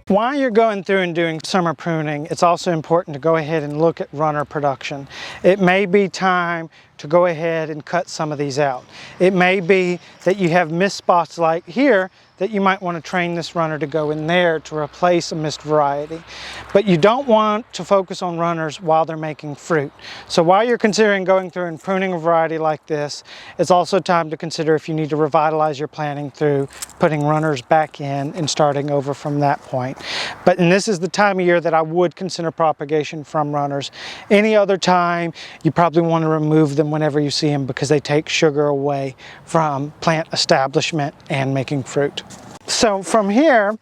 While you're going through and doing summer pruning, it's also important to go ahead and look at runner production. It may be time to go ahead and cut some of these out. It may be that you have missed spots like here that you might want to train this runner to go in there to replace a missed variety. But you don't want to focus on runners while they're making fruit. So while you're considering going through and pruning a variety like this, it's also time to consider if you need to revitalize your planting through putting runners back in and starting over from that point. And this is the time of year that I would consider propagation from runners. Any other time, you probably want to remove them whenever you see them because they take sugar away from plant establishment and making fruit. So from here,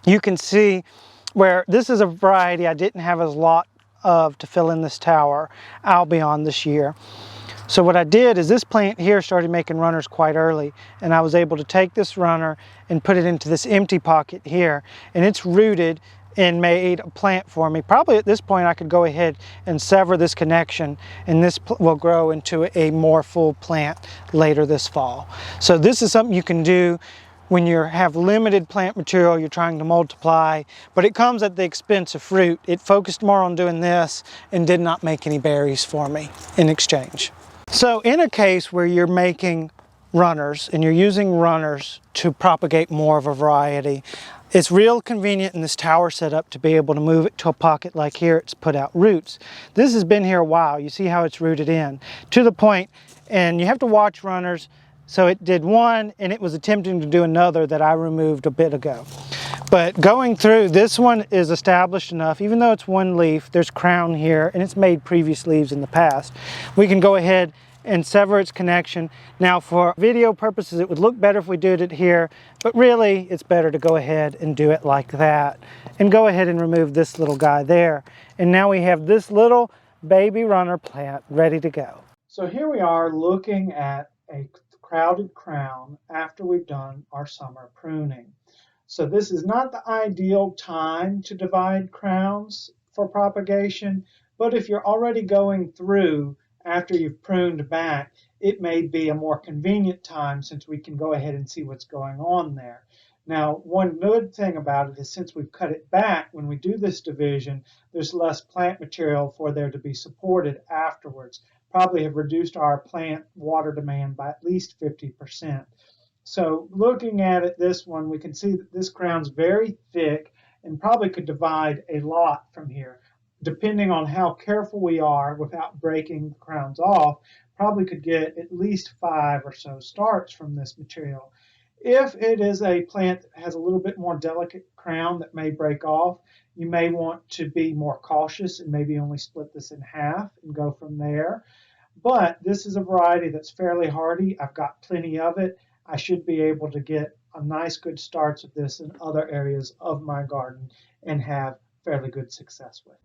you can see where this is a variety I didn't have a lot of to fill in this tower Albion this year. So what I did is this plant here started making runners quite early, and I was able to take this runner and put it into this empty pocket here, and it's rooted and made a plant for me. Probably at this point I could go ahead and sever this connection, and this will grow into a more full plant later this fall. So this is something you can do when you have limited plant material, you're trying to multiply, but it comes at the expense of fruit. It focused more on doing this and did not make any berries for me in exchange. So in a case where you're making runners and you're using runners to propagate more of a variety, it's real convenient in this tower setup to be able to move it to a pocket like here. It's put out roots. This has been here a while. You see how it's rooted in to the point, and you have to watch runners. So it did one, and it was attempting to do another that I removed a bit ago. But going through, this one is established enough, even though it's one leaf, there's crown here, and it's made previous leaves in the past. We can go ahead and sever its connection. Now for video purposes, it would look better if we did it here, but really it's better to go ahead and do it like that. And go ahead and remove this little guy there. And now we have this little baby runner plant ready to go. So here we are looking at a crowded crown after we've done our summer pruning. So this is not the ideal time to divide crowns for propagation, but if you're already going through after you've pruned back, it may be a more convenient time since we can go ahead and see what's going on there. Now, one good thing about it is since we've cut it back, when we do this division, there's less plant material for there to be supported afterwards. Probably have reduced our plant water demand by at least 50%. So looking at it, this one, we can see that this crown's very thick and probably could divide a lot from here. Depending on how careful we are without breaking the crowns off, probably could get at least 5 or so starts from this material. If it is a plant that has a little bit more delicate crown that may break off, you may want to be more cautious and maybe only split this in half and go from there. But this is a variety that's fairly hardy. I've got plenty of it. I should be able to get a nice good starts of this in other areas of my garden and have fairly good success with.